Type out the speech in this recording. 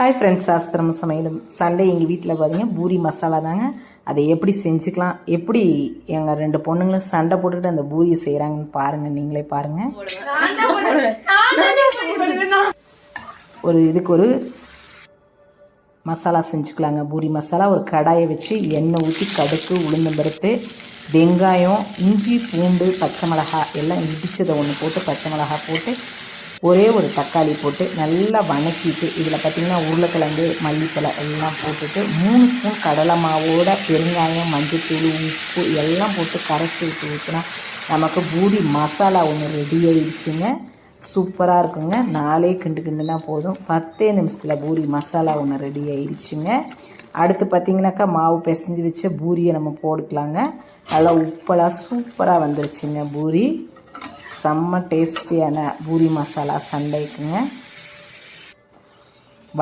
Hi friends, சாஸ்திரம் சமையலும் Sunday எங்கள் வீட்டில் பார்த்தீங்கன்னா பூரி மசாலா தாங்க. அதை எப்படி செஞ்சுக்கலாம், எப்படி எங்கள் 2 பொண்ணுங்களும் சண்டை போட்டுக்கிட்டு அந்த பூரியை செய்கிறாங்கன்னு பாருங்கள், நீங்களே பாருங்கள். இதுக்கு ஒரு மசாலா செஞ்சுக்கலாங்க. பூரி மசாலா ஒரு கடாயை வச்சு எண்ணெய் ஊற்றி கடுகு, உளுந்தம்பருப்பு, வெங்காயம், இஞ்சி, பூண்டு, பச்சை மிளகாய் எல்லாம் இடித்ததை ஒன்று போட்டு பச்சை மிளகாய் போட்டு ஒரே ஒரு தக்காளி போட்டு நல்லா வணக்கிட்டு இதில் பார்த்திங்கன்னா உருளைக்கிழங்கு, மல்லித்தலை எல்லாம் போட்டுட்டு 3 ஸ்பூன் கடலை மாவோட பெருங்காயம், மஞ்சத்தூள், உப்பு எல்லாம் போட்டு கரைச்சி விட்டு ஊற்றினா நமக்கு பூரி மசாலா ஒன்று ரெடி ஆகிடுச்சுங்க. சூப்பராக இருக்குங்க. 4 கிண்டுனா போதும், 10 நிமிஷத்தில் பூரி மசாலா ஒன்று ரெடி ஆகிடுச்சுங்க. அடுத்து பார்த்திங்கனாக்கா மாவு பிசைஞ்சு வச்ச பூரியை நம்ம போட்டுக்கலாங்க. நல்லா உப்பெல்லாம் சூப்பராக வந்துருச்சுங்க. பூரி செம்ம டேஸ்டியான பூரி மசாலா சண்டைக்குங்க.